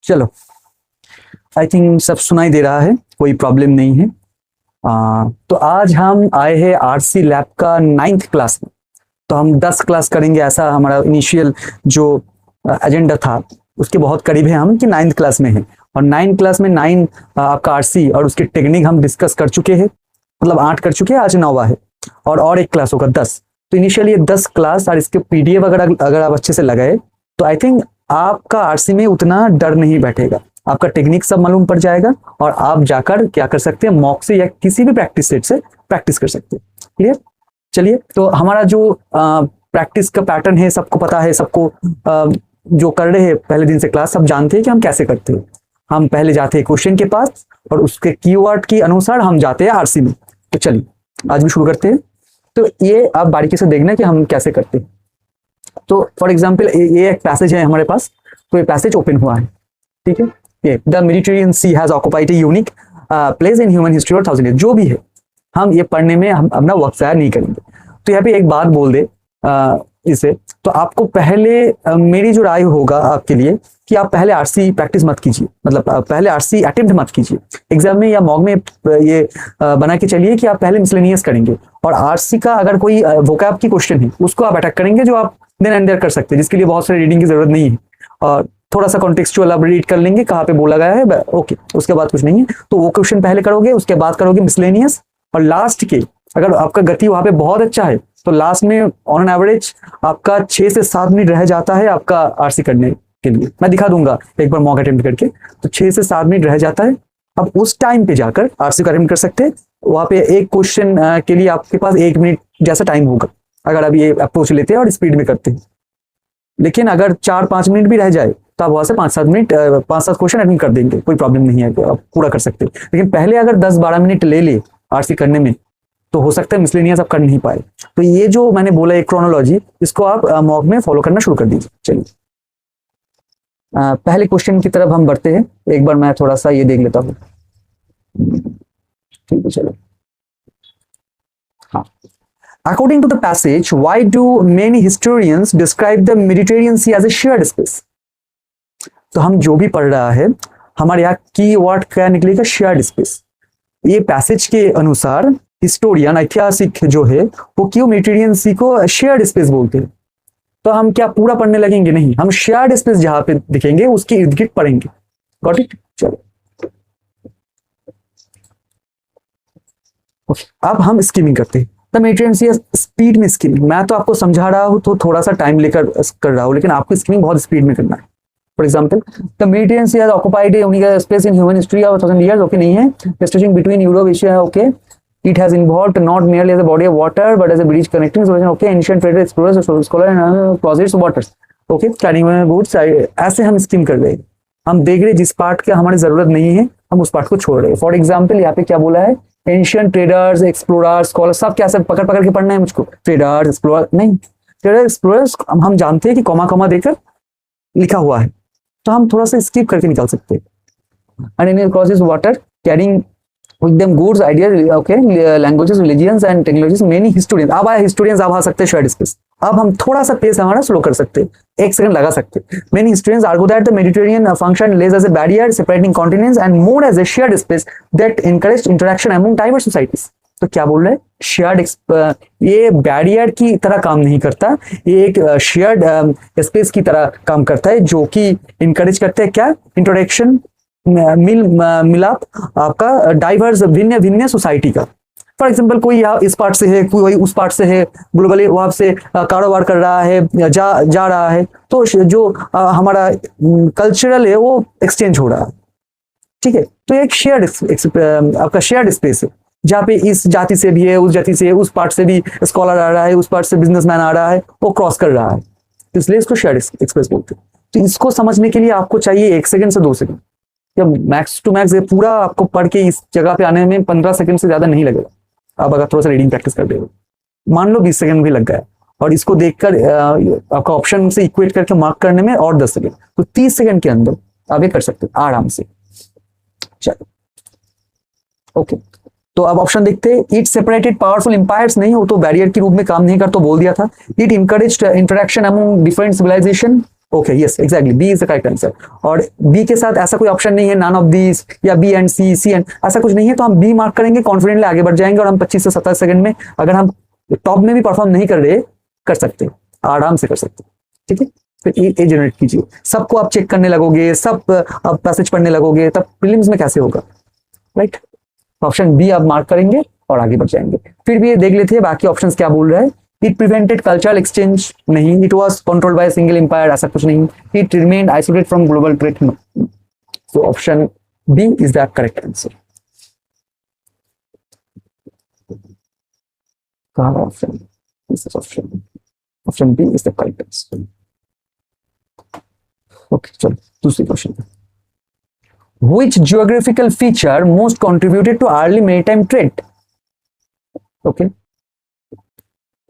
चलो, I think सब सुनाई दे रहा है, कोई प्रॉब्लम नहीं है। तो आज हम आए हैं आरसी लैब का 9th क्लास में। तो हम 10 क्लास करेंगे, ऐसा हमारा इनिशियल जो एजेंडा था उसके बहुत करीब है हम कि 9th क्लास में है। और 9th क्लास में 9 आपका आरसी और उसके टेक्निक हम डिस्कस कर चुके हैं, मतलब 8 कर चुके हैं, आज 9वां है और एक क्लास होगा 10। तो इनिशियली 10 क्लास और इसके पीडीएफ अगर आप अच्छे से लगाए तो आई थिंक आपका आरसी में उतना डर नहीं बैठेगा, आपका टेक्निक सब मालूम पड़ जाएगा और आप जाकर क्या कर सकते हैं, मॉक से या किसी भी प्रैक्टिस सेट से प्रैक्टिस कर सकते हैं। क्लियर? चलिए, तो हमारा जो प्रैक्टिस का पैटर्न है सबको पता है, सबको जो कर रहे हैं पहले दिन से क्लास सब जानते हैं कि हम कैसे करते हैं। हम पहले जाते हैं क्वेश्चन के पास और उसके कीवर्ड के अनुसार हम जाते हैं आरसी में। तो चलिए आज भी शुरू करते हैं। तो ये आप बारीकी से देखना कि हम कैसे करते हैं। तो फॉर एग्जाम्पल ये एक पैसेज है हमारे पास, तो ये पैसेज ओपन हुआ है, ठीक है। ये the Mediterranean Sea has occupied a unique place in human history और 1000 ईयर, जो भी है हम ये पढ़ने में हम अपना वक्त ज़ाया नहीं करेंगे। तो यहाँ पे एक बात बोल दे इसे, तो आपको पहले मेरी जो राय होगा आपके लिए कि आप पहले आरसी प्रैक्टिस मत कीजिए, मतलब पहले आरसी अटेम्प्ट मत कीजिए एग्जाम में या मॉक में। ये बना के चलिए कि आप पहले मिसलेनियस करेंगे और आरसी का अगर कोई वोकैब की क्वेश्चन है उसको आप अटैक करेंगे, जो आप देन एंड देयर कर सकते हैं, जिसके लिए बहुत सारी रीडिंग की जरूरत नहीं है। और थोड़ा सा कॉन्टेक्सचुअल आप रीड कर लेंगे कहाँ पे बोला गया है, ओके, उसके बाद कुछ नहीं है। तो वो क्वेश्चन पहले करोगे, उसके बाद करोगे मिसलेनियस, और लास्ट के अगर आपका गति वहां पे बहुत अच्छा है तो लास्ट में ऑन एन एवरेज आपका 6 से 7 मिनट रह जाता है आपका आरसी करने के लिए। मैं दिखा दूंगा एक बार मॉक अटेम्प्ट करके, तो 6 से 7 मिनट रह जाता है। अब उस टाइम पे जाकर आरसी का अटेम्प्ट कर सकते हैं। वहां पे एक क्वेश्चन के लिए आपके पास 1 मिनट जैसा टाइम होगा अगर आप ये अप्रोच लेते हैं और स्पीड में करते हैं। लेकिन अगर 4-5 मिनट भी रह जाए तो आप वहां से 5-7 क्वेश्चन अटेम्प्ट कर देंगे, कोई प्रॉब्लम नहीं है, आप पूरा कर सकते हैं। लेकिन पहले अगर 10-12 मिनट ले ले आरसी करने में तो हो सकता है मिसलेनियस आप कर नहीं पाए। तो ये जो मैंने बोला एक क्रोनोलॉजी, इसको आप मॉक में फॉलो करना शुरू कर दीजिए। चलिए पहले क्वेश्चन की तरफ हम बढ़ते हैं। एक बार मैं थोड़ा सा ये देख लेता हूँ, ठीक है। चलो, हाँ, according to the passage, why do many historians describe the Mediterranean Sea as a shared space. तो हम जो भी पढ़ रहा है हमारे यहाँ की वर्ड क्या निकलेगा, शेयर्ड स्पेस। ये पैसेज के अनुसार हिस्टोरियन ऐतिहासिक जो है वो क्यों मेडिटेरियन सी को शेयर्ड स्पेस बोलते हैं। तो हम क्या पूरा पढ़ने लगेंगे, नहीं, हम शेयर्ड स्पेस जहां पे दिखेंगे उसके इर्द गिर्द पढ़ेंगे। Got it? चलो, अब हम स्कीमिंग करते हैं। द मेडिटेरियन सी स्पीड में स्कीमिंग, मैं तो आपको समझा रहा हूं तो थोड़ा सा टाइम लेकर कर रहा हूं, लेकिन आपको स्कीमिंग बहुत स्पीड में करना है। For example, the Mediterranean Sea has occupied a unique space in human history of 1000 years, okay नहीं है, stretching between Europe Asia, okay. It has evolved not merely as a body of water but as a bridge connecting solution. Okay, ancient traders, explorers, scholars and closets waters. Okay, carrying goods. ऐसे हम scheme कर रहे हैं, हम देख रहे जिस part की हमारी जरूरत नहीं है हम उस पार्ट को छोड़ रहे हैं। फॉर एग्जाम्पल यहाँ पे क्या बोला है, एंशियंट ट्रेडर्स, एक्सप्लोरर्स, स्कॉलर्स, सब क्या सब पकड़ पकड़ के पढ़ना है मुझको। ट्रेडर्स, एक्सप्लोरर नहीं, ट्रेडर एक्सप्लोरर्स हम जानते हैं कि कॉमा देकर लिखा हुआ है, तो हम थोड़ा सा स्किप करके निकाल सकते हैं। And in crosses water carrying with them goods, ideas, okay, languages, religions and technologies, many historians। अब आया historians, अब आ सकते हैं shared space। अब हम थोड़ा सा पेस हमारा स्लो कर सकते हैं, 1 सेकंड लगा सकते हैं। Many historians argue that the Mediterranean function lays as a barrier separating continents and more as a shared space that encouraged interaction among diverse societies। तो क्या बोल रहे हैं, शेयर्ड, ये बैरियर की तरह काम नहीं करता, ये एक शेयर्ड स्पेस की तरह काम करता है, जो कि इनकरेज करते हैं क्या, इंट्रोडक्शन, मिलाप आपका डाइवर्स भिन्न सोसाइटी का। फॉर एग्जांपल कोई यहाँ इस पार्ट से है, कोई उस पार्ट से है, ग्लोबली वहां से कारोबार कर रहा है, जा रहा है, तो जो हमारा कल्चरल है वो एक्सचेंज हो रहा है, ठीक है। तो एक शेयर्ड आपका शेयर्ड स्पेस है जहाँ पे इस जाति से भी है, उस जाति से, उस पार्ट से भी स्कॉलर आ रहा है, उस पार्ट से बिजनेसमैन आ रहा है, वो क्रॉस कर रहा है, इसलिए इसको शेयर्ड एक्सप्रेस बोलते हैं। तो इसको समझने के लिए आपको चाहिए 1 सेकंड से 2 सेकंड, या मैक्स टू मैक्स ये पूरा आपको पढ़ के इस जगह पे आने में 15 सेकंड से ज्यादा नहीं लगेगा। आप अगर थोड़ा सा रीडिंग प्रैक्टिस कर देगा, मान लो 20 सेकंड भी लग गया, और इसको देखकर आपका ऑप्शन से इक्वेट करके मार्क करने में और 10 सेकंड, तो 30 सेकंड के अंदर आप ये कर सकते हैं आराम से। चलो, ओके, तो अब ऑप्शन देखते हैं। इट सेपरेटेड पावरफुल एम्पायर्स, नहीं, वो तो बैरियर के रूप में काम नहीं कर, तो बोल दिया था। It encouraged interaction among different civilisation, okay yes exactly B is the correct answer. और बी के साथ ऐसा कोई ऑप्शन नहीं है नन ऑफ दीज या B and C, C and, ऐसा कुछ नहीं है। तो हम बी मार्क करेंगे, कॉन्फिडेंटली आगे बढ़ जाएंगे और हम 25 से 27 सेकंड में अगर हम टॉप में भी परफॉर्म नहीं कर रहे, कर सकते, आराम से कर सकते। ठीक है, फिर ए जनरेट कीजिए, सबको आप चेक करने लगोगे, सब आप पैसेज पढ़ने लगोगे, तब प्रीलिम्स में कैसे होगा, राइट। ऑप्शन बी आप मार्क करेंगे और आगे बढ़ जाएंगे। फिर भी ये देख लेते हैं बाकी ऑप्शंस क्या बोल रहा है। इट प्रिवेंटेड कल्चरल एक्सचेंज, नहीं। It was controlled by single empire, ऐसा कुछ नहीं। It remained isolated from global trade, no. So option B is the correct answer. कहां option, this is option B is the correct answer. Okay चलो दूसरी question. Which geographical feature most contributed to early maritime trade? Okay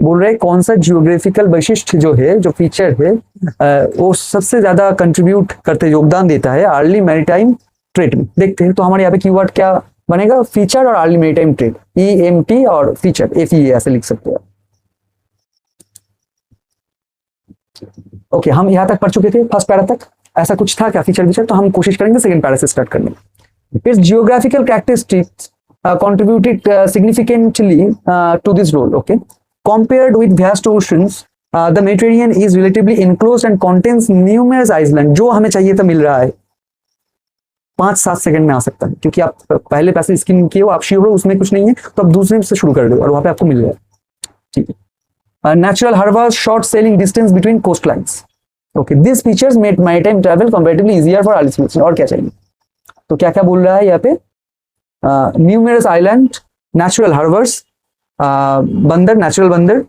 बोल रहे कौन सा geographical वैशिष्ट जो है, जो फीचर है, वो सबसे ज्यादा कंट्रीब्यूट करते, योगदान देता है अर्ली मैरीटाइम ट्रेड में। देखते हैं तो हमारे यहाँ पे कीवर्ड क्या बनेगा, फीचर और अर्ली मैरीटाइम ट्रेड, EMT और फीचर FE ऐसे लिख सकते हैं। ओके हम यहाँ तक पढ़ चुके थे फर्स्ट पैरा तक, ऐसा कुछ था क्या फीचर फीचर, तो हम कोशिश करेंगे सेकंड पैरा से स्टार्ट करने। It's geographical characteristics contributed significantly to this role. Okay, compared with vast oceans, the Mediterranean is relatively enclosed and contains numerous islands. जो हमें चाहिए था मिल रहा है, 5-7 सेकंड में आ सकता है, क्योंकि आप पहले पैसे स्किम किए हो, आप श्योर हो उसमें कुछ नहीं है, तो आप दूसरे से शुरू कर दो और वहां पे आपको मिल जाए। ठीक है, natural harbours, short sailing distance between coast lines. Okay, this features made maritime travel comparatively easier for early civilisation. और क्या चाहिए, तो क्या क्या बोल रहा है यहाँ पे, न्यूमरस आइलैंड, नेचुरल हार्बर्स, बंदर, नेचुरल बंदर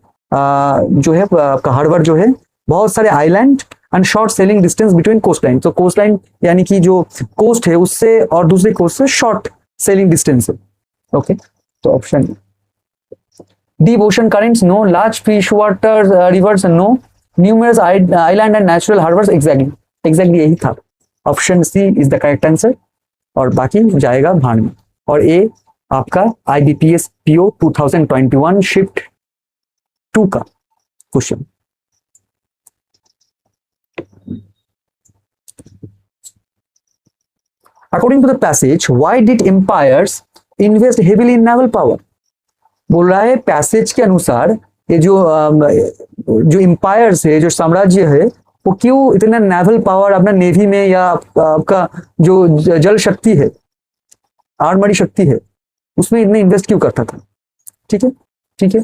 जो है आपका हार्बर जो है, बहुत सारे island and short sailing distance between coast line. तो कोस्ट लाइन यानी कि जो कोस्ट है उससे और दूसरे कोस्ट से शॉर्ट सेलिंग डिस्टेंस है। ओके, तो option deep ocean currents, no. Large fish water rivers, no. Numerous island and natural harbours, exactly यही था। Option C is the correct answer और बाकी जाएगा भाड़ में। और ए आपका IBPS PO 2021 शिफ्ट 2 का question. According to the passage, why did empires invest heavily in naval power. बोल रहा है पैसेज के अनुसार ये जो एम्पायर्स है, जो साम्राज्य है, वो क्यों इतना नेवल पावर अपना नेवी में या आपका जो जल शक्ति है, आर्मरी शक्ति है, उसमें इतने इन्वेस्ट क्यों करता था। ठीक है, ठीक है,